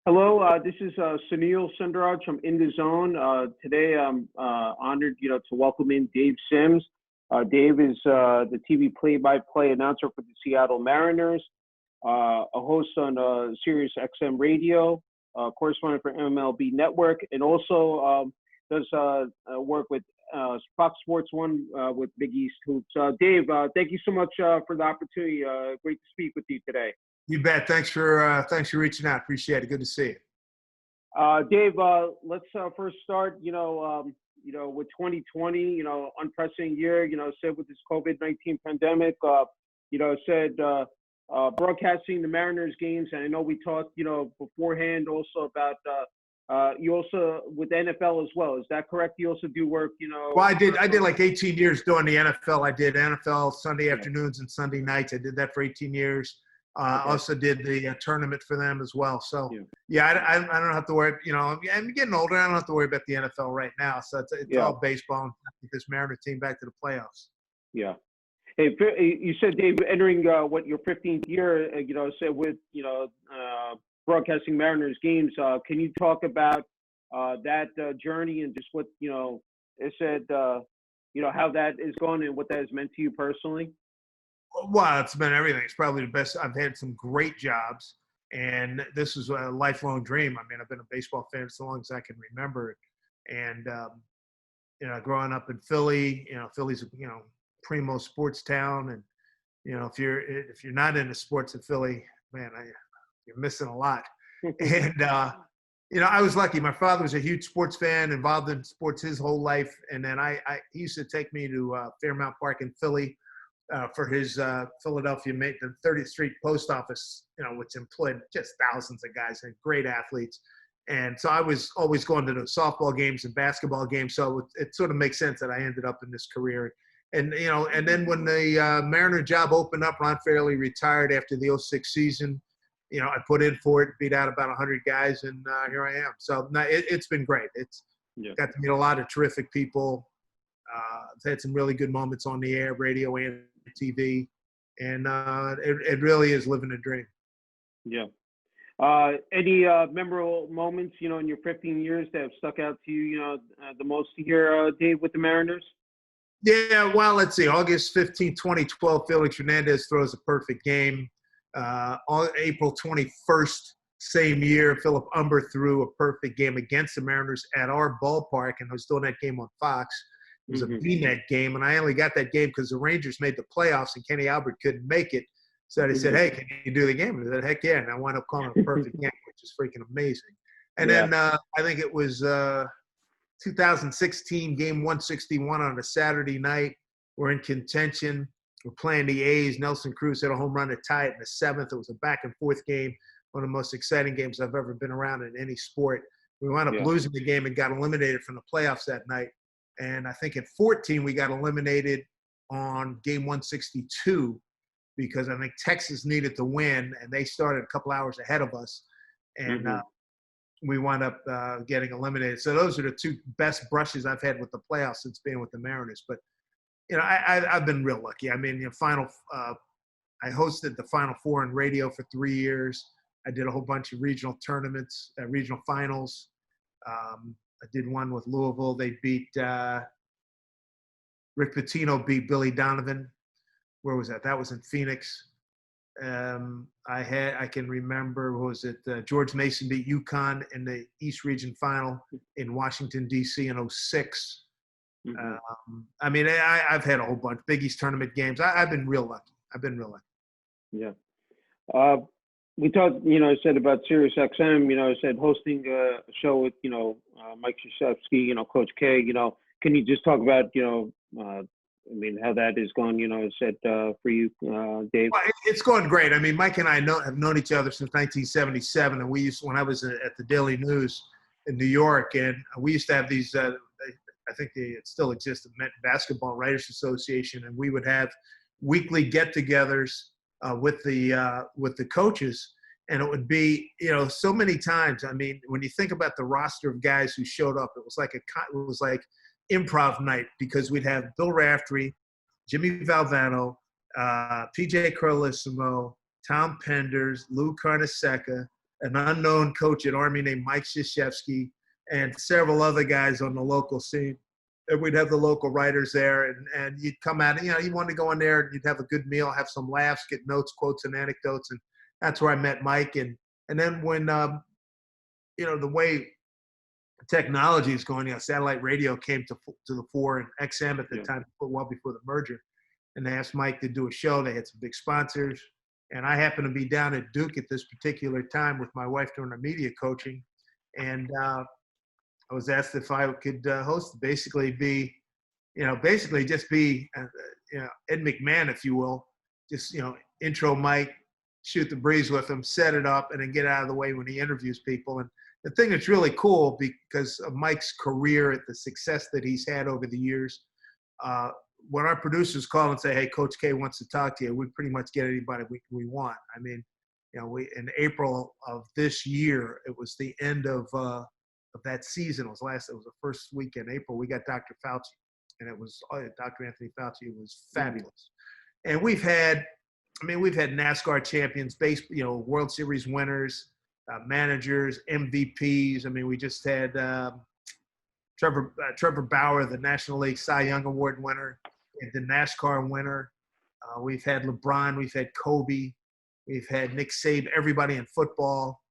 Hello, this is Sunil Sunder from InTheZone. Today, I'm honored, to welcome in Dave Sims. Dave is the TV play-by-play announcer for the Seattle Mariners, a host on Sirius XM Radio, correspondent for MLB Network, and also does work with Fox Sports One with Big East Hoops. Dave, thank you so much for the opportunity. Great to speak with you today. You bet. Thanks for reaching out. Appreciate it. Good to see you. Dave, let's first start. With 2020, unprecedented year. Said with this COVID-19 pandemic. Said broadcasting the Mariners games, and I know we talked, beforehand also about you also with NFL as well. Is that correct? You also do work, Well, I did like 18 years doing the NFL. I did NFL Sunday afternoons and Sunday nights. I did that for 18 years. Okay. Also did the tournament for them as well. So I don't have to worry. I'm getting older. I don't have to worry about the NFL right now. So it's all baseball and this Mariners team back to the playoffs. Yeah. Hey, you said, Dave, entering your 15th year. Said with broadcasting Mariners games. Can you talk about that journey and just what it said? How that is going and what that has meant to you personally. Well, it's been everything. It's probably the best. I've had some great jobs, and this is a lifelong dream. I mean, I've been a baseball fan as long as I can remember. And, growing up in Philly, Philly's, primo sports town. And, if you're not into sports in Philly, man, you're missing a lot. And, I was lucky. My father was a huge sports fan, involved in sports his whole life. And then he used to take me to Fairmount Park in Philly. For his Philadelphia mate, the 30th Street Post Office, which employed just thousands of guys and great athletes. And so I was always going to the softball games and basketball games. So it sort of makes sense that I ended up in this career. And, and then when the Mariner job opened up, Ron Fairley retired after the 2006 season. I put in for it, beat out about 100 guys, and here I am. So it's been great. Got to meet a lot of terrific people. I've had some really good moments on the air, radio, and TV, and it really is living a dream. Yeah. Any memorable moments, in your 15 years that have stuck out to you, the most here, Dave, with the Mariners? Yeah, well, let's see. August 15, 2012, Felix Hernandez throws a perfect game. On April 21st, same year, Philip Umber threw a perfect game against the Mariners at our ballpark, and I was doing that game on Fox. It was a B-net game, and I only got that game because the Rangers made the playoffs and Kenny Albert couldn't make it. So they said, hey, can you do the game? I said, heck yeah. And I wound up calling it a perfect game, which is freaking amazing. And then I think it was 2016, game 161 on a Saturday night. We're in contention. We're playing the A's. Nelson Cruz hit a home run to tie it in the seventh. It was a back-and-forth game, one of the most exciting games I've ever been around in any sport. We wound up losing the game and got eliminated from the playoffs that night. And I think at 14, we got eliminated on game 162 because I think Texas needed to win, and they started a couple hours ahead of us. And we wound up getting eliminated. So those are the two best brushes I've had with the playoffs since being with the Mariners. But, I've been real lucky. I mean, I hosted the Final Four on radio for 3 years. I did a whole bunch of regional tournaments, regional finals. I did one with Louisville. They beat Rick Pitino beat Billy Donovan. Where was that? That was in Phoenix. I can remember, George Mason beat UConn in the East Region Final in Washington, D.C. in 2006. I mean, I've had a whole bunch. Big East tournament games. I've been real lucky. Yeah. We talked, I said about Sirius XM, I said hosting a show with, Mike Krzyzewski, Coach K, can you just talk about, how that is going, I said for you, Dave? Well, it's going great. I mean, Mike and I have known each other since 1977, and when I was at the Daily News in New York, and we used to have these, I think it still exists, the Basketball Writers Association, and we would have weekly get-togethers with the coaches, and it would be so many times. I mean, when you think about the roster of guys who showed up, it was like improv night, because we'd have Bill Raftery, Jimmy Valvano, PJ Carlissimo, Tom Penders, Lou Carnesecca, an unknown coach at Army named Mike Krzyzewski, and several other guys on the local scene. And we'd have the local writers there, and you'd come out, you wanted to go in there, and you'd have a good meal, have some laughs, get notes, quotes, and anecdotes. And that's where I met Mike. And then when, the way technology is going, satellite radio came to the fore, and XM at the time, well before the merger. And they asked Mike to do a show. They had some big sponsors. And I happened to be down at Duke at this particular time with my wife doing her media coaching. And I was asked if I could host, basically just be, Ed McMahon, if you will, just, intro Mike, shoot the breeze with him, set it up, and then get out of the way when he interviews people. And the thing that's really cool, because of Mike's career, the success that he's had over the years, when our producers call and say, "Hey, Coach K wants to talk to you," we pretty much get anybody we want. I mean, we in April of this year, it was the end of that season. It was the first week in April. We got Dr. Fauci, and it was Dr. Anthony Fauci. It was fabulous. And we've had NASCAR champions, World Series winners, managers, MVPs. I mean, we just had Trevor Bauer, the National League Cy Young Award winner, and the NASCAR winner. We've had LeBron, we've had Kobe, we've had Nick Saban, everybody in football,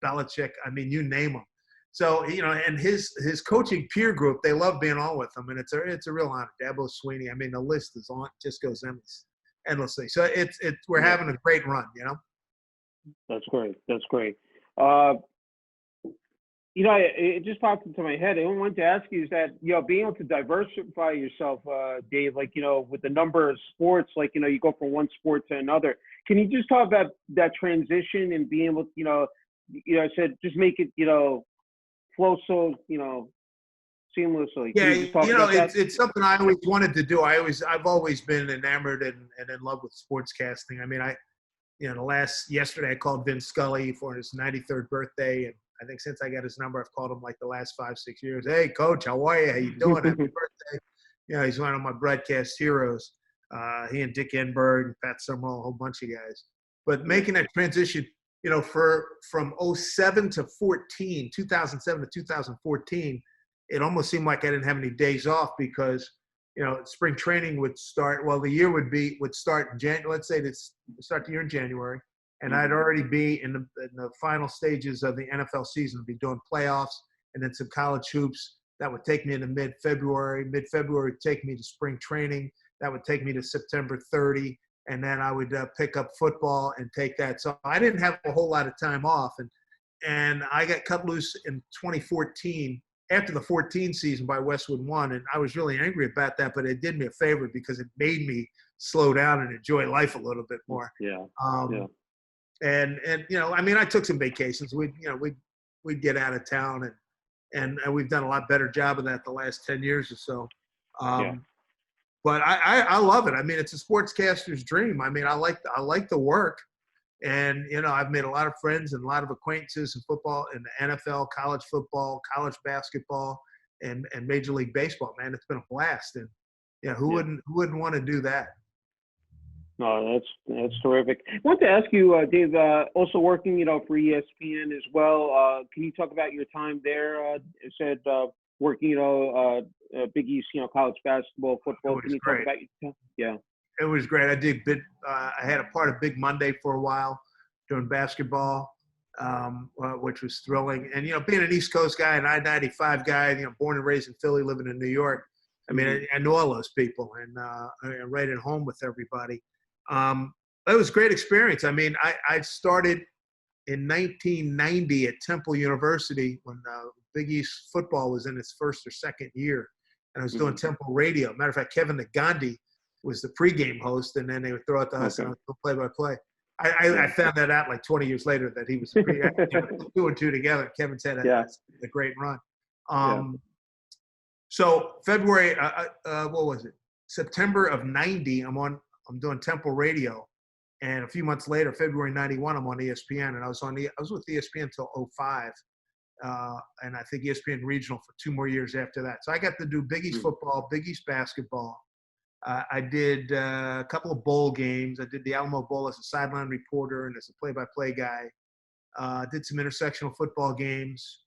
Belichick. I mean, you name them. So, and his coaching peer group, they love being on with him, and it's a real honor. Dabo Sweeney. I mean, the list is on, just goes endlessly. So we're having a great run, That's great. That's great. It just popped into my head. I wanted to ask you is that, being able to diversify yourself, Dave, with the number of sports, you go from one sport to another. Can you just talk about that transition and being able to, I said, just make it, flow so, seamlessly. Yeah, it's something I always wanted to do. I've always been enamored and in love with sportscasting. I mean, yesterday I called Vin Scully for his 93rd birthday, and I think since I got his number, I've called him like the last 5-6 years. Hey, Coach, how are you? How you doing? Happy birthday! He's one of my broadcast heroes. He and Dick Enberg and Pat Summerall, a whole bunch of guys. But making that transition, from 2007 to 2014, it almost seemed like I didn't have any days off because, spring training would start. Well, the year would start in January. Let's say start the year in January, and I'd already be in the final stages of the NFL season. I'd be doing playoffs and then some college hoops. That would take me into mid-February. Mid-February would take me to spring training. That would take me to September 30, and then I would pick up football and take that. So I didn't have a whole lot of time off, and I got cut loose in 2014. After the 14 season by Westwood One, and I was really angry about that, but it did me a favor because it made me slow down and enjoy life a little bit more. Yeah. And I took some vacations. We'd get out of town, and we've done a lot better job of that the last 10 years or so. But I love it. I mean, it's a sportscaster's dream. I mean, I like the work. And, I've made a lot of friends and a lot of acquaintances in football, in the NFL, college football, college basketball, and Major League Baseball, man. It's been a blast. And, who wouldn't want to do that? No, that's terrific. I want to ask you, Dave, also working, for ESPN as well. Can you talk about your time there? You said working, Big East, college basketball, football. Can you talk about your time? Yeah. It was great. I had a part of Big Monday for a while doing basketball, which was thrilling. And, being an East Coast guy, an I-95 guy, born and raised in Philly, living in New York, I mean, I know all those people and right at home with everybody. It was a great experience. I mean, I started in 1990 at Temple University when Big East football was in its first or second year. And I was doing Temple radio. Matter of fact, Kevin Nagandi was the pregame host, and then they would throw out to us and play-by-play. I found that out like 20 years later that he was two and two together. Kevin's had a great run. So February, what was it? September of '90. I'm doing Temple Radio, and a few months later, February '91, I'm on ESPN, and I was with ESPN until '05, and I think ESPN Regional for 2 more years after that. So I got to do Big East football, Big East basketball. I did a couple of bowl games. I did the Alamo Bowl as a sideline reporter and as a play-by-play guy. Did some intersectional football games.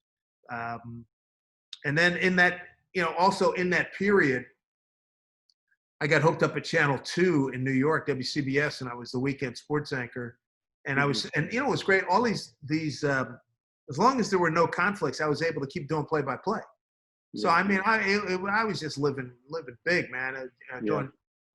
And then in that, also in that period, I got hooked up at Channel 2 in New York, WCBS, and I was the weekend sports anchor. And I was, and it was great. All these, as long as there were no conflicts, I was able to keep doing play-by-play. So I mean, I was just living big, man. Doing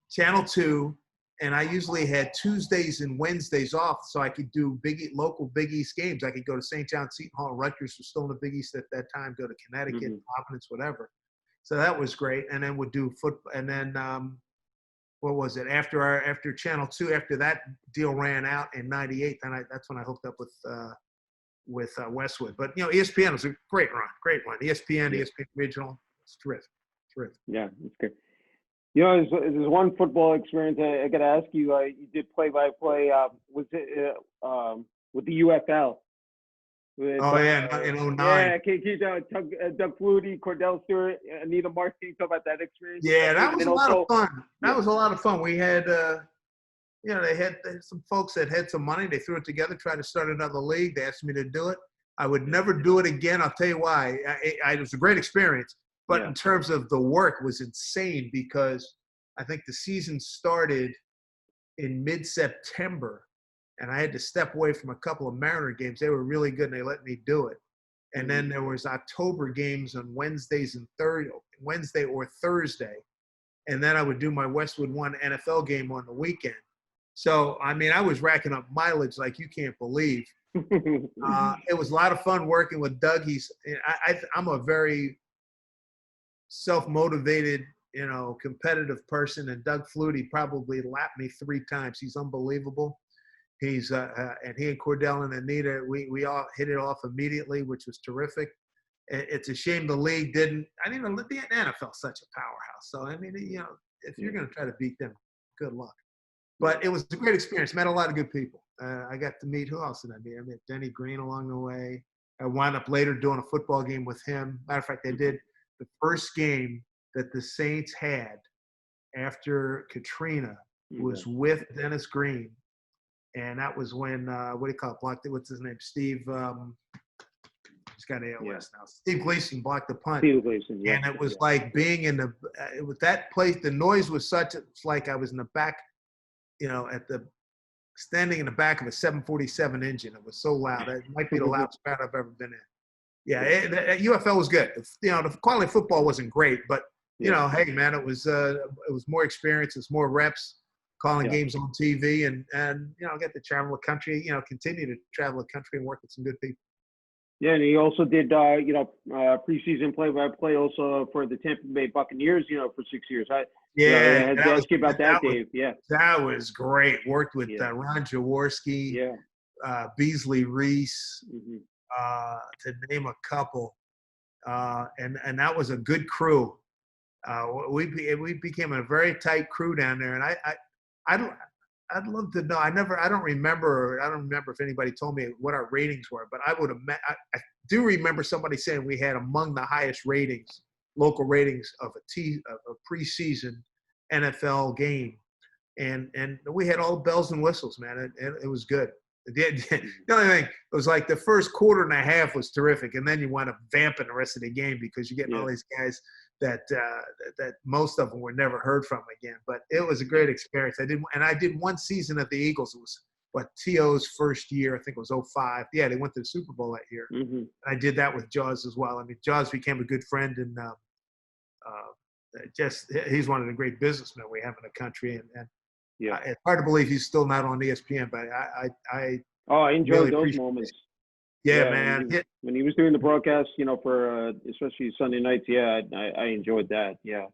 Channel 2, and I usually had Tuesdays and Wednesdays off, so I could do local Big East games. I could go to St. John, Seton Hall, Rutgers was still in the Big East at that time. Go to Connecticut, Providence, whatever. So that was great. And then would do football. And then what was it? After Channel 2, after that deal ran out in '98, then that's when I hooked up with Westwood. But ESPN was a great run. ESPN Regional, it's terrific. Yeah, it's good. There's one football experience I got to ask you. You did play-by-play. Was it with the UFL? In '09. Yeah, Doug Flutie, Cordell Stewart, Anita Marks. Can you talk about that experience? Yeah, that was a lot of fun. That was a lot of fun. We had, they had some folks that had some money. They threw it together, tried to start another league. They asked me to do it. I would never do it again. I'll tell you why. It was a great experience, but in terms of the work, it was insane because I think the season started in mid-September, and I had to step away from a couple of Mariner games. They were really good, and they let me do it. And then there was October games on Wednesday or Thursday, and then I would do my Westwood One NFL game on the weekend. So, I mean, I was racking up mileage like you can't believe. It was a lot of fun working with Doug. I'm a very self-motivated, competitive person, and Doug Flutie probably lapped me 3 times. He's unbelievable. He's and he and Cordell and Anita, we all hit it off immediately, which was terrific. It's a shame the league didn't. The NFL's such a powerhouse. So I mean, if you're going to try to beat them, good luck. But it was a great experience. Met a lot of good people. I got to meet, who else did I meet? I met Denny Green along the way. I wound up later doing a football game with him. Matter of fact, I did the first game that the Saints had after Katrina was with Dennis Green. And that was when, what's his name? Steve, he's got ALS now. Steve Gleason blocked the punt. Steve Gleason, And it was like being in with that place, the noise was such, it's like I was in the back, standing in the back of a 747 engine. It was so loud. It might be the loudest crowd I've ever been in. Yeah, UFL was good. The quality of football wasn't great, but hey man, it was more experience, it's more reps, calling games on TV, and get to travel the country, continue to travel the country and work with some good people. Yeah, and he also did preseason play-by-play also for the Tampa Bay Buccaneers, for 6 years. I had to ask you about that, Dave. Yeah, that was great. Worked with Ron Jaworski, Beasley Reese, to name a couple, and that was a good crew. We became a very tight crew down there, and I'd love to know. I don't remember if anybody told me what our ratings were, but I I do remember somebody saying we had among the highest ratings, local ratings of a preseason NFL game, and we had all bells and whistles, man. It was good. The only thing, it was like the first quarter and a half was terrific, and then you wind up vamping the rest of the game because you're getting all these guys that most of them were never heard from again. But it was a great experience. I did one season at the Eagles. It was T.O.'s first year. I think it was 2005. Yeah, they went to the Super Bowl that year. I did that with Jaws as well. I mean, Jaws became a good friend, and he's one of the great businessmen we have in the country. And it's hard to believe he's still not on ESPN, but I enjoyed those moments. Yeah, man. When he was doing the broadcast, for especially Sunday nights, I enjoyed that. Yeah.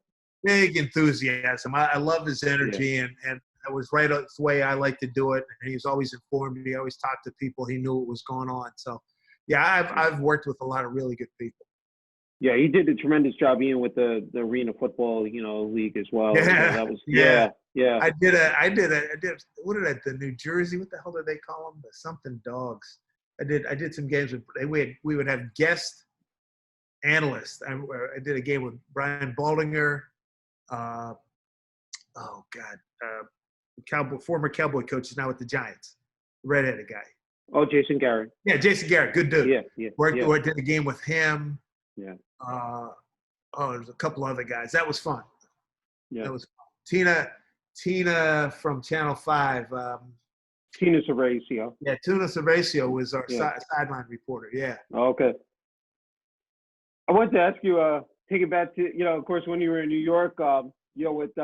Big enthusiasm. I love his energy, and it was right the way I like to do it. And he was always informed. He always talked to people. He knew what was going on. So, I've worked with a lot of really good people. Yeah, he did a tremendous job being with the Arena Football, league as well. Yeah, that was yeah. I did what did the New Jersey? What the hell did they call them? The something dogs. I did some games with. We would have guest analysts. I did a game with Brian Baldinger. Former Cowboy coach is now with the Giants, redheaded guy. Oh, Jason Garrett. Yeah, Jason Garrett, good dude. Yeah. Worked in the game with him. Yeah. There's a couple other guys. That was fun. Yeah. That was fun. Tina from Channel 5. Tina Cervasio. Yeah, Tina Cervasio was our sideline reporter. Yeah. Okay. I wanted to ask you, take it back to, of course, when you were in New York, with,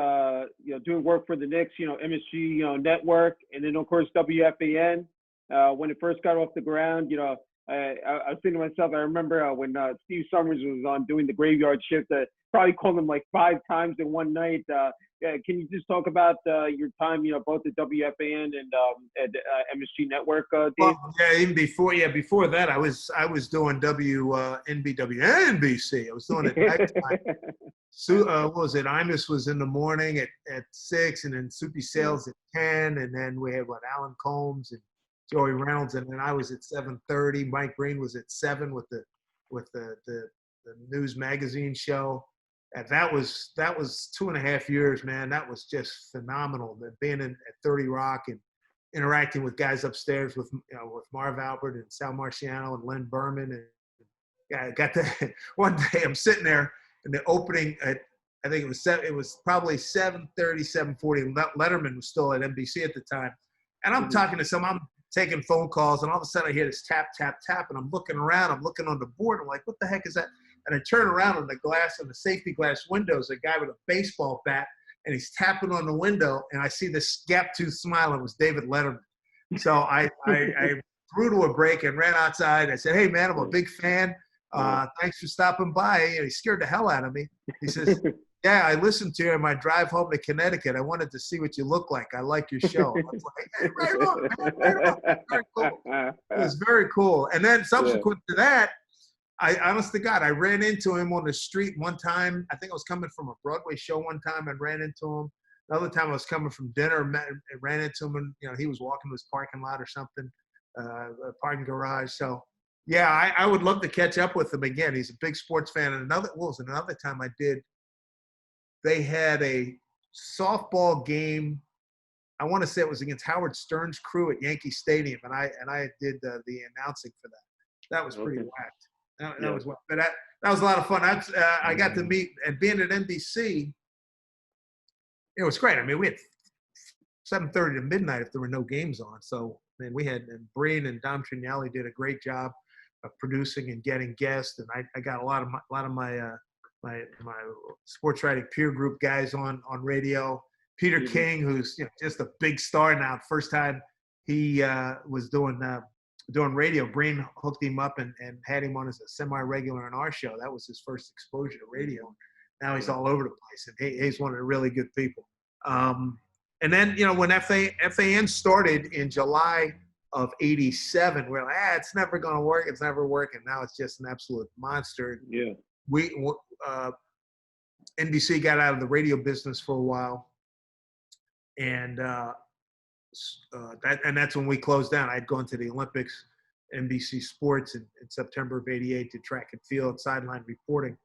doing work for the Knicks, MSG, network, and then, of course, WFAN. When it first got off the ground, I was thinking to myself, I remember when Steve Summers was on doing the graveyard shift, probably called him like 5 times in one night. Can you just talk about your time, both at WFAN and at MSG Network, Dave? Well, yeah, even before that, I was doing NBC. I was doing it nighttime. What was it? Imus was in the morning at 6, and then Soupy Sales at 10, and then we had Alan Combs and Joey Reynolds, and then I was at 7:30. Mike Green was at 7 with the news magazine show. And that was 2.5 years, man. That was just phenomenal. Being at 30 Rock and interacting with guys upstairs with Marv Albert and Sal Marciano and Len Berman. And I got to one day I'm sitting there in the opening at, I think it was probably 7:30, 7:40. Letterman was still at NBC at the time. And I'm talking to I'm taking phone calls, and all of a sudden I hear this tap, tap, tap, and I'm looking around. I'm looking on the board. I'm like, what the heck is that? And I turn around on the safety glass windows, a guy with a baseball bat, and he's tapping on the window, and I see this gap-toothed smile. It was David Letterman. So I threw to a break and ran outside. I said, hey, man, I'm a big fan. Thanks for stopping by. He scared the hell out of me. He says, yeah, I listened to you on my drive home to Connecticut. I wanted to see what you look like. I like your show. I was like, hey, right on, man, right on. Very cool. It was very cool. And then subsequent to that, I honest to God, I ran into him on the street one time. I think I was coming from a Broadway show one time and ran into him. Another time I was coming from dinner and ran into him, and he was walking to his parking lot or something, a parking garage. So yeah, I would love to catch up with him again. He's a big sports fan. And another time I did. They had a softball game. I want to say it was against Howard Stern's crew at Yankee Stadium, and I did the announcing for that. That was pretty whacked. That was, but that was a lot of fun. I got to meet, and being at NBC, it was great. I mean, we had 7:30 to midnight if there were no games on. So, I mean, and Breen and Dom Trignelli did a great job of producing and getting guests, and I got a lot of my sports writing peer group guys on radio. Peter King, who's just a big star now. First time he was doing radio, Breen hooked him up and had him on as a semi-regular on our show. That was his first exposure to radio. Now he's all over the place, and he's one of the really good people. And then, when FAN started in July of '87, we're like, it's never going to work. It's never working. Now it's just an absolute monster. Yeah. NBC got out of the radio business for a while, and that's when we closed down. I'd gone to the Olympics, NBC Sports in September of '88 to track and field, sideline reporting.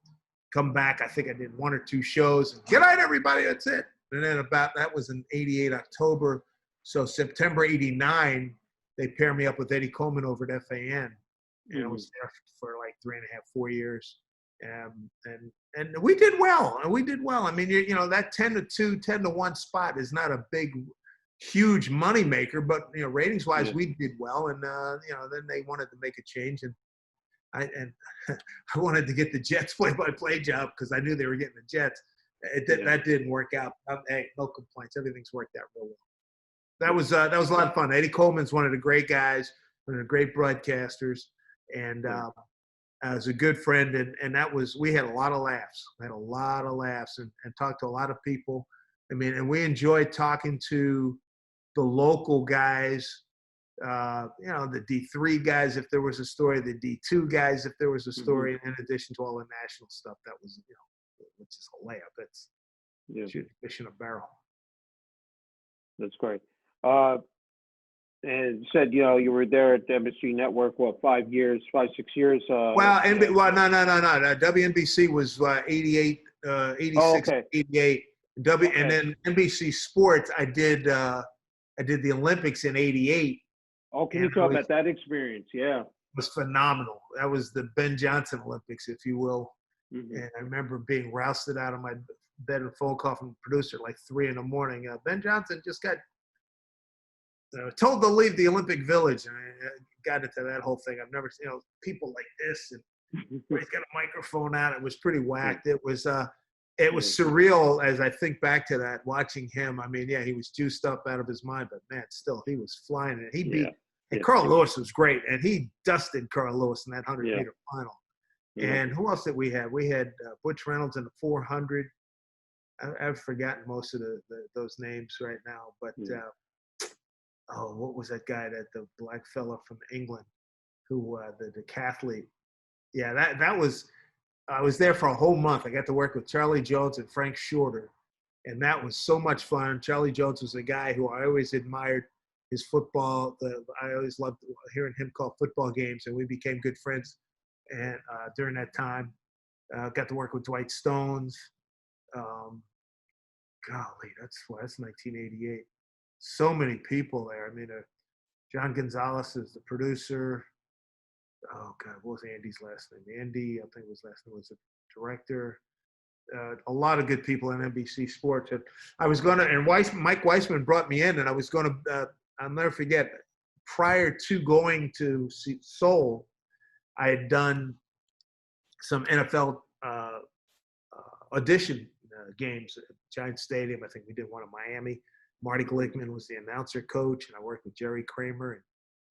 Come back, I think I did 1 or 2 shows. And, good night, everybody. That's it. And then that was in '88 October. So September '89, they paired me up with Eddie Coleman over at FAN, and I was there for like 3.5, 4 years. And we did well. I mean, that 10-2, 10-1 spot is not a big, huge money maker, but ratings wise, we did well. And then they wanted to make a change, and I wanted to get the Jets play-by-play job because I knew they were getting the Jets. That didn't work out. Hey, no complaints. Everything's worked out real well. That was a lot of fun. Eddie Coleman's one of the great guys, one of the great broadcasters, and as a good friend, and we had a lot of laughs. and talked to a lot of people. I mean, and we enjoyed talking to the local guys, the D3 guys if there was a story, the D2 guys if there was a story, in addition to all the national stuff that was, which is a layup. That's shooting fish in a barrel. That's great. And said, you were there at the MSG Network, 5 years, 5, 6 years? No. WNBC was 88, 86, 88. And then NBC Sports, I did the Olympics in '88, Oh, can And you talk about that experience? Yeah. was phenomenal. That was the Ben Johnson Olympics, if you will. Mm-hmm. And I remember being rousted out of my bed and phone call from the producer like 3 a.m. Ben Johnson just got told to leave the Olympic Village, and I got into that whole thing. I've never seen people like this, and where he's got a microphone out. It was pretty whacked. It was surreal as I think back to that, watching him. I mean, yeah, he was juiced up out of his mind, but man, still, he was flying, and he beat. And Carl Lewis was great, and he dusted Carl Lewis in that 100-meter final. Yeah. And who else did we have? We had Butch Reynolds in the 400. I've forgotten most of those names right now, but what was that guy, the black fella from England, who the decathlete? Yeah, that was. I was there for a whole month. I got to work with Charlie Jones and Frank Shorter, and that was so much fun. Charlie Jones was a guy who I always admired his football. I always loved hearing him call football games, and we became good friends. And during that time, got to work with Dwight Stones. Golly, that's 1988. So many people there. I mean, John Gonzalez is the producer. Oh God, what was Andy's last name? Andy, I think his last name was the director. A lot of good people in NBC Sports. And I was going to, and Mike Weissman brought me in, and I was going to, I'll never forget, prior to going to Seoul, I had done some NFL audition games at Giant Stadium. I think we did one in Miami. Marty Glickman was the announcer coach, and I worked with Jerry Kramer. And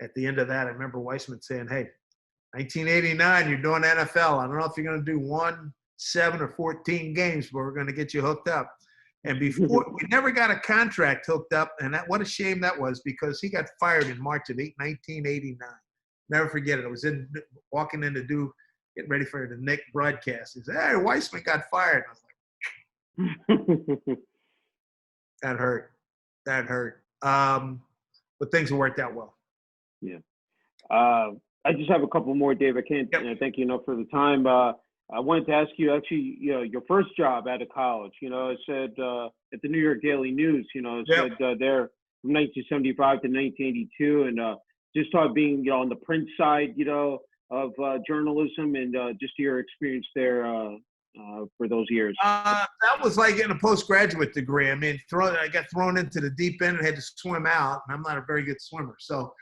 at the end of that, I remember Weissman saying, "Hey, 1989, you're doing NFL. I don't know if you're going to do 1, 7, or 14 games, but we're going to get you hooked up." And before we never got a contract hooked up, and what a shame that was, because he got fired in March of 1989. Never forget it. I was walking in to getting ready for the Nick broadcast. He said, "Hey, Weissman got fired." I was like, that hurt. That hurt. But things worked out well. Yeah. I just have a couple more, Dave. I can't thank you enough for the time. I wanted to ask you, actually, your first job out of college. It said at the New York Daily News. It said there from 1975 to 1982, and just talk being on the print side, of journalism, and just your experience there for those years. That was like getting a postgraduate degree. I mean, I got thrown into the deep end and had to swim out, and I'm not a very good swimmer, so.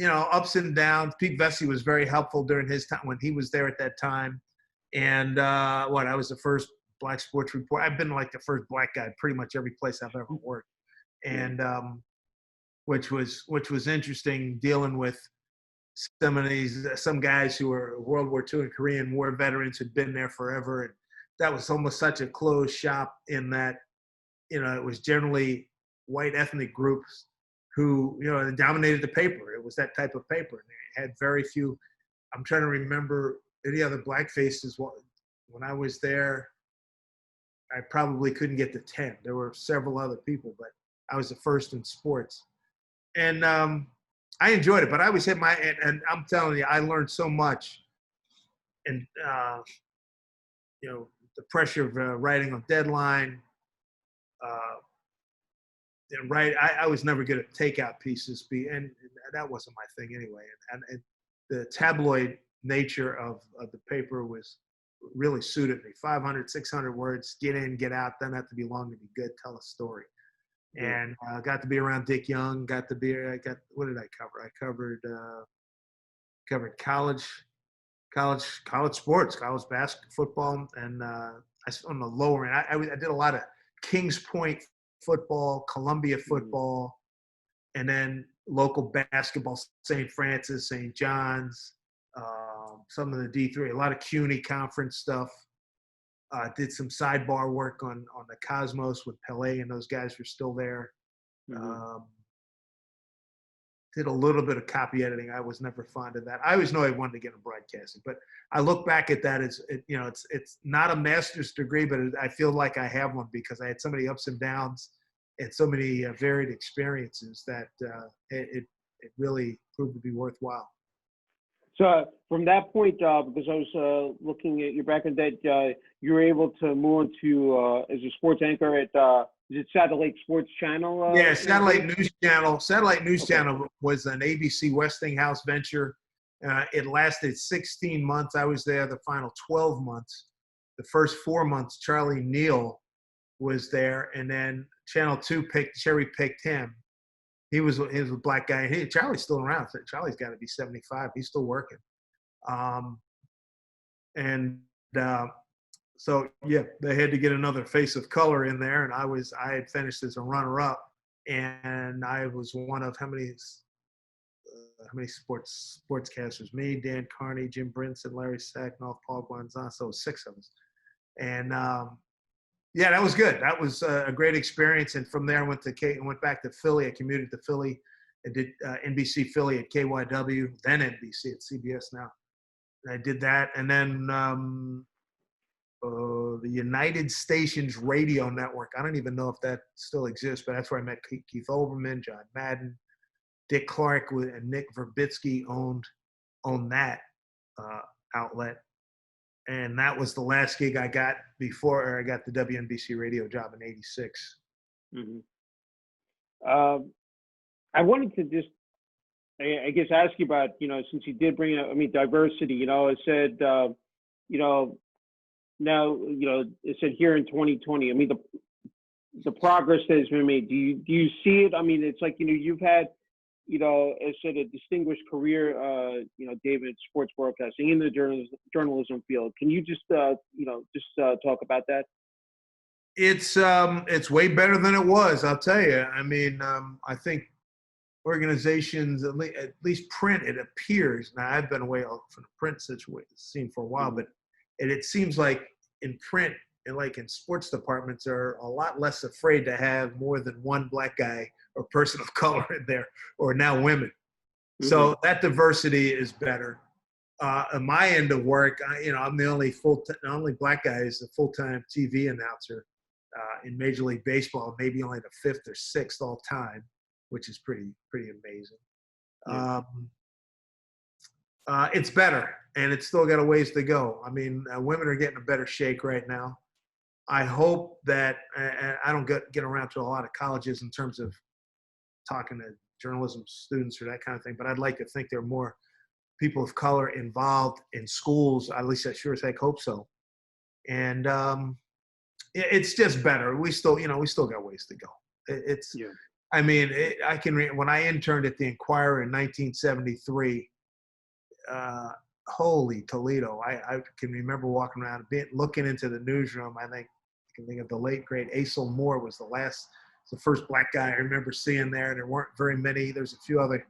Ups and downs. Pete Vesey was very helpful during his time when he was there at that time. And I was the first black sports reporter. I've been like the first black guy pretty much every place I've ever worked. And which was interesting, dealing with some guys who were World War II and Korean War veterans who'd been there forever. And that was almost such a closed shop in that, it was generally white ethnic groups who, dominated the paper. It was that type of paper. And they had very few. I'm trying to remember any other black faces. When I was there, I probably couldn't get to 10. There were several other people, but I was the first in sports. And I enjoyed it, but I always hit and I'm telling you, I learned so much. And, the pressure of writing on deadline, I was never good at takeout pieces, and that wasn't my thing anyway. And the tabloid nature of the paper really suited me. 500, 600 words, get in, get out, doesn't have to be long to be good, tell a story. And got to be around Dick Young, what did I cover? I covered college sports, college basketball, and on the lower end, I did a lot of Kings Point football, Columbia football, and then local basketball, St. Francis, St. John's, some of the D3, a lot of CUNY conference stuff. Did some sidebar work on the Cosmos with Pele, and those guys were still there. Did a little bit of copy editing. I was never fond of that. I always knew I wanted to get into broadcasting, but I look back at that as, it's not a master's degree, but I feel like I have one because I had so many ups and downs and so many varied experiences that it really proved to be worthwhile. So from that point, because I was looking at your background, that you were able to move into as a sports anchor at is it Satellite Sports Channel? Yeah, Satellite News Channel. Satellite News Okay. Channel was an ABC Westinghouse venture. It lasted 16 months. I was there the final 12 months. The first 4 months, Charlie Neal was there, and then Channel 2 cherry-picked him. He was a black guy. Charlie's still around. Charlie's got to be 75. He's still working. So yeah, they had to get another face of color in there, and I had finished as a runner-up, and I was one of how many sportscasters? Me, Dan Carney, Jim Brinson, Larry Sacknoff, Paul Guanzon, so 6 of us. And yeah, that was good. That was a great experience. And from there, I went back to Philly. I commuted to Philly and did NBC Philly at KYW, then NBC at CBS now. And I did that, and then the United Stations Radio Network. I don't even know if that still exists, but that's where I met Keith Olbermann, John Madden, Dick Clark, and Nick Verbitsky owned that outlet. And that was the last gig I got before I got the WNBC radio job in '86. Mm-hmm. I wanted to just, I guess, ask you about, since you did bring up, diversity, I said, now, it said here in 2020, the progress that has been made, do you see it? It's like, you've had, as said, a distinguished career, David, sports broadcasting in the journalism field. Can you just talk about that? It's way better than it was, I'll tell you. I think organizations, at least print, it appears, now I've been away from the print scene for a while, but it seems like in print and like in sports departments are a lot less afraid to have more than one black guy or person of color in there, or now women. Mm-hmm. So that diversity is better. On my end of work, I'm the only black guy is a full-time TV announcer in Major League Baseball, maybe only the 5th or 6th all time, which is pretty amazing. Yeah. It's better, and it's still got a ways to go. Women are getting a better shake right now. I hope that I don't get around to a lot of colleges in terms of talking to journalism students or that kind of thing, but I'd like to think there are more people of color involved in schools. At least I sure as heck hope so. And it's just better. We still got ways to go. When I interned at the Inquirer in 1973, holy Toledo, I can remember walking around looking into the newsroom. I can think of the late great Asel Moore was the first black guy I remember seeing there. There weren't very many. There's a few other,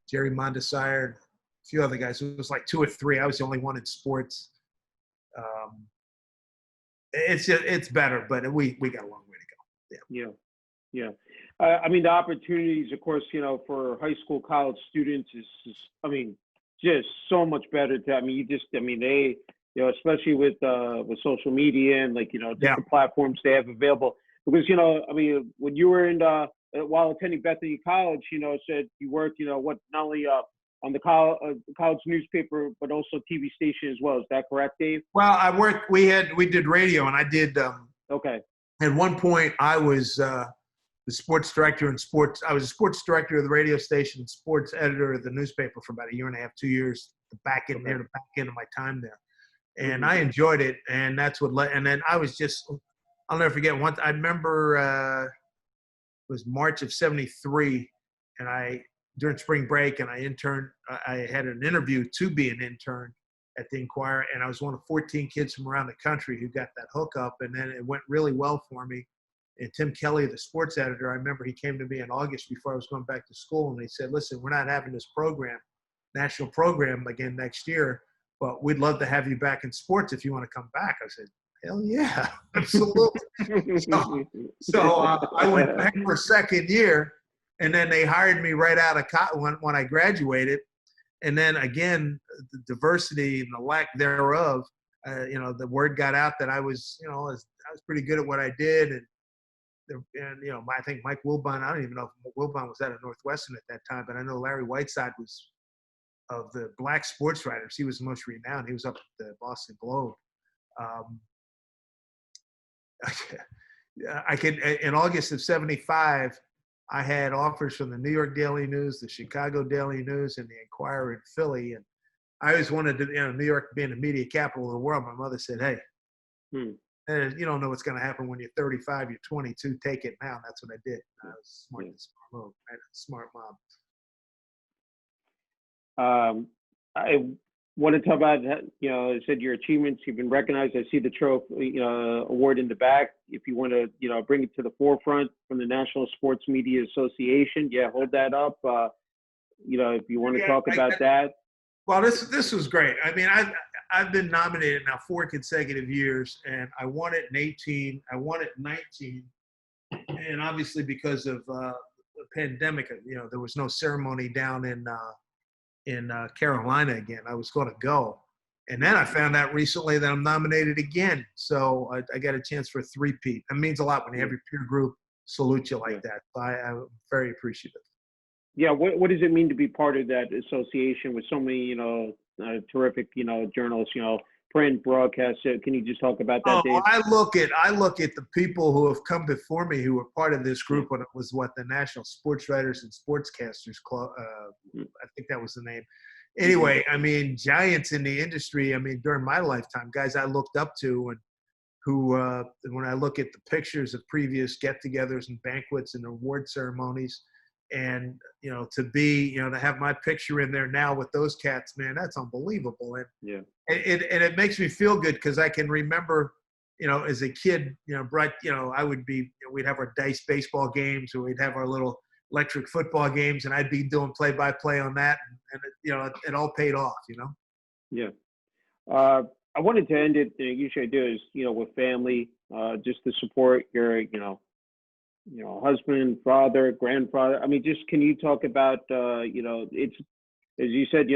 Jerry Mondesire, a few other guys. It was like 2 or 3. I was the only one in sports. It's better, but we got a long way to go. Yeah. The opportunities, of course, for high school, college students is just so much better. They, especially with social media and different platforms they have available. Because when you were while attending Bethany College, said you worked, not only on the college newspaper but also TV station as well. Is that correct, Dave? Well, I worked. We did radio, and I did. Okay. At one point, I was the sports director in sports. I was a sports director of the radio station, sports editor of the newspaper for about 1.5 years, 2 years. The back end of my time there, and I enjoyed it. And that's what led. And then I was just. I'll never forget once. I remember it was March of '73, and during spring break, and I interned. I had an interview to be an intern at the Inquirer, and I was one of 14 kids from around the country who got that hookup, and then it went really well for me. And Tim Kelly, the sports editor, I remember he came to me in August before I was going back to school, and he said, "Listen, we're not having this national program again next year, but we'd love to have you back in sports if you want to come back." I said, "Hell yeah, absolutely." so I went back for a second year, and then they hired me right out of when I graduated. And then again, the diversity and the lack thereof, the word got out that I was pretty good at what I did. And I think Mike Wilbon, I don't even know if Wilbon was out of Northwestern at that time, but I know Larry Whiteside was of the black sports writers. He was the most renowned. He was up at the Boston Globe. in August of '75, I had offers from the New York Daily News, the Chicago Daily News, and the Enquirer in Philly. And I always wanted to, New York being the media capital of the world. My mother said, "Hey, you don't know what's going to happen when you're 35, you're 22. Take it now." And that's what I did. I was smart move. I had a smart mom. I want to talk about, I said your achievements. You've been recognized. I see the trophy, award in the back. If you want to, bring it to the forefront from the National Sports Media Association, hold that up. If you want to talk about that. Well, this was great. I mean, I've been nominated now 4 consecutive years, and I won it in 18. I won it in 19, and obviously because of the pandemic, there was no ceremony down in Carolina again. I was going to go, and then I found out recently that I'm nominated again. So I got a chance for a three-peat. It means a lot when you have your peer group salute you like that. So I'm very appreciative. Yeah, what does it mean to be part of that association with so many, terrific, journalists, print, broadcast? Can you just talk about that, Dave? I look at the people who have come before me who were part of this group when it was the National Sports Writers and Sportscasters Club. I think that was the name. Anyway, I mean, giants in the industry. I mean, during my lifetime, guys I looked up to, and who, when I look at the pictures of previous get-togethers and banquets and award ceremonies. And, to be, to have my picture in there now with those cats, man, that's unbelievable. And it makes me feel good because I can remember, as a kid, Brett, I would be, we'd have our dice baseball games, or we'd have our little electric football games, and I'd be doing play-by-play on that. And it all paid off, Yeah. I wanted to end it, usually I do is, with family, just to support your, husband, father, grandfather. I mean, just can you talk about, it's, as you said,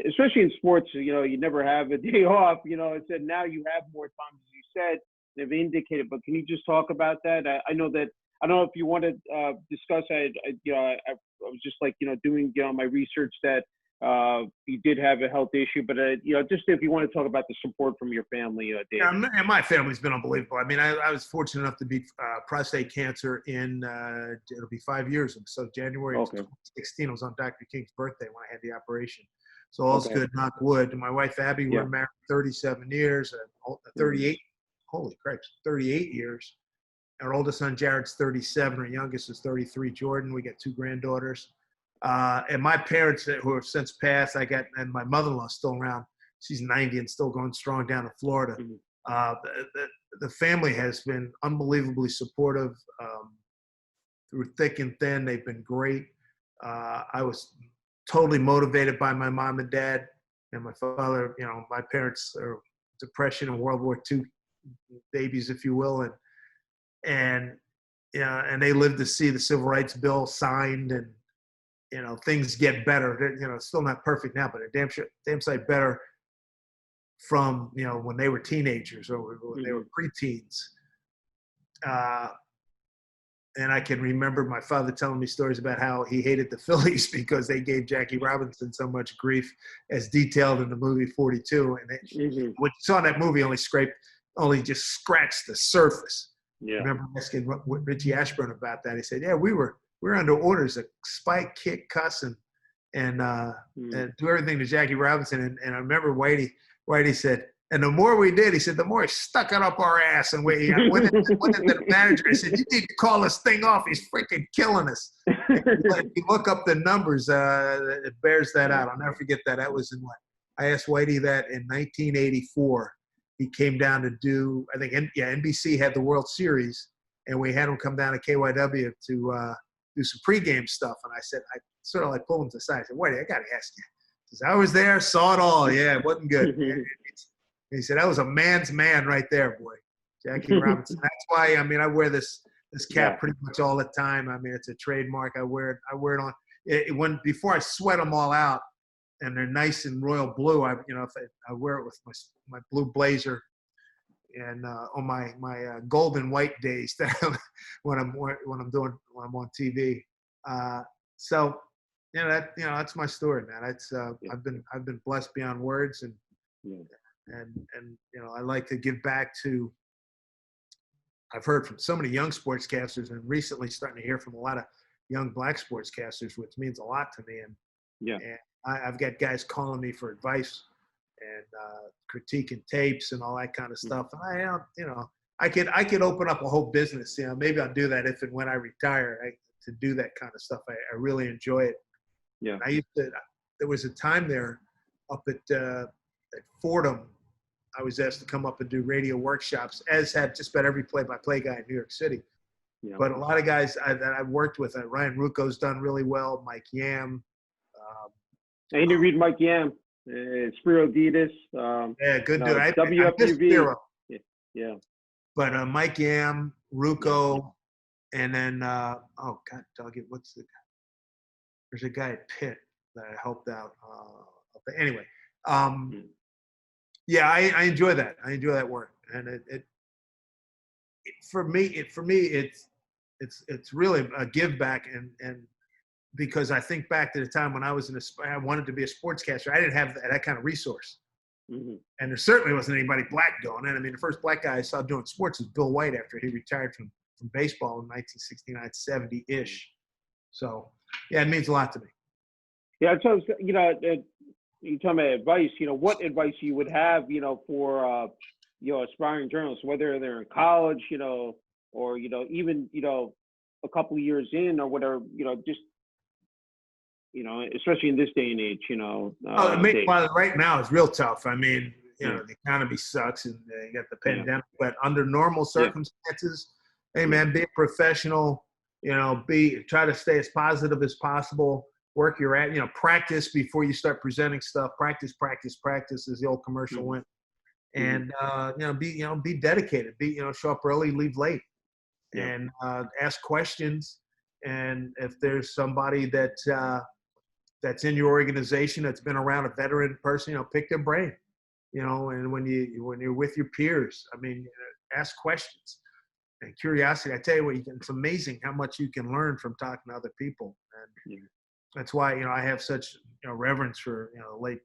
especially in sports, you never have a day off, it said now you have more time, as you said, they've indicated, but can you just talk about that? I know that, I don't know if you want to discuss, I was just doing, my research that you did have a health issue, but just if you want to talk about the support from your family, Dave. Yeah, and my family's been unbelievable. I mean, I was fortunate enough to beat prostate cancer in it'll be 5 years. So January 2016 was on Dr. King's birthday when I had the operation. So all's good, knock wood. And my wife Abby, we're married 37 years, 38. Holy Christ, 38 years. Our oldest son Jared's 37. Our youngest is 33. Jordan. We got 2 granddaughters. And my parents who have since passed, and my mother-in-law's still around. She's 90 and still going strong down in Florida. The family has been unbelievably supportive through thick and thin. They've been great. I was totally motivated by my mom and dad and my father. My parents are Depression and World War II babies, if you will, and they lived to see the Civil Rights Bill signed and. Things get better. It's still not perfect now, but damn sight better from, when they were teenagers or when they were preteens. And I can remember my father telling me stories about how he hated the Phillies because they gave Jackie Robinson so much grief, as detailed in the movie 42. And what you saw in that movie only just scratched the surface. Yeah. I remember asking Richie Ashburn about that. He said, "Yeah, we were under orders to spike, kick, cuss, and do everything to Jackie Robinson." And I remember Whitey said, and the more we did, he said, the more he stuck it up our ass. And we went into the manager and said, "You need to call this thing off. He's freaking killing us." If you look up the numbers, it bears that out. I'll never forget that. That was in I asked Whitey that in 1984. He came down to do, I think, NBC had the World Series, and we had him come down to KYW to do some pregame stuff. And I said, I sort of pulled him to the side. I said, "Wait, I got to ask you." He says, "I was there, saw it all. Yeah, it wasn't good." He said, "That was a man's man right there, boy." Jackie Robinson. That's why, I mean, I wear this cap pretty much all the time. I mean, it's a trademark. I wear it on before I sweat them all out, and they're nice and royal blue. I wear it with my blue blazer. And on my golden white days when I'm on TV, so that's my story, man. It's I've been blessed beyond words, and I like to give back to I've heard from so many young sportscasters, and recently starting to hear from a lot of young black sportscasters, which means a lot to me. And I've got guys calling me for advice and critiquing tapes and all that kind of stuff. And I could open up a whole business. Maybe I'll do that if and when I retire. To do that kind of stuff, I really enjoy it. Yeah. There was a time there up at Fordham. I was asked to come up and do radio workshops, as had just about every play-by-play guy in New York City. Yeah. But a lot of guys that I've worked with, Ryan Rucco's done really well, Mike Yam. I interviewed Mike Yam, Spiro Ditas. Yeah, good dude. WFUV. Yeah. But Mike Yam, Rucco, and then, oh, God, dog, what's the guy? There's a guy at Pitt that I helped out. Anyway. Yeah, I enjoy that. I enjoy that work, and it for me it's really a give back, and because I think back to the time when I was I wanted to be a sportscaster. I didn't have that kind of resource, and there certainly wasn't anybody black doing it. I mean, the first black guy I saw doing sports was Bill White after he retired from baseball in 1969, 70-ish. So yeah, it means a lot to me. Yeah, so you talking about advice, what advice you would have, for, aspiring journalists, whether they're in college, or, even, a couple of years in or whatever, just, especially in this day and age, right now it's real tough. I mean, the economy sucks and you got the pandemic, but under normal circumstances, hey man, be a professional, try to stay as positive as possible. Work your practice before you start presenting stuff. Practice, as the old commercial went. And be dedicated. Show up early, leave late, and ask questions. And if there's somebody that's in your organization that's been around, a veteran person, pick their brain. And when you're with your peers, I mean, ask questions. And curiosity, I tell you what, it's amazing how much you can learn from talking to other people. And that's why, I have such, reverence for, late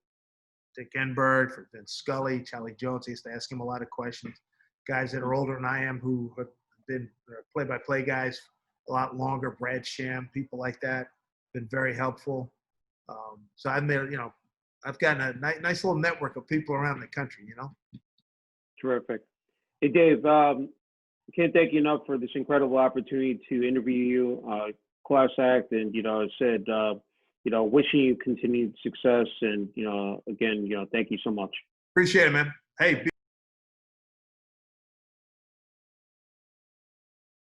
Dick Enberg, for Vince Scully, Charlie Jones. I used to ask him a lot of questions. Guys that are older than I am who have been play-by-play guys a lot longer, Brad Sham, people like that, been very helpful. So I've made, I've gotten a nice little network of people around the country, Terrific. Hey, Dave, can't thank you enough for this incredible opportunity to interview you. Class act, and I said, wishing you continued success, and again, thank you so much. Appreciate it, man. Hey.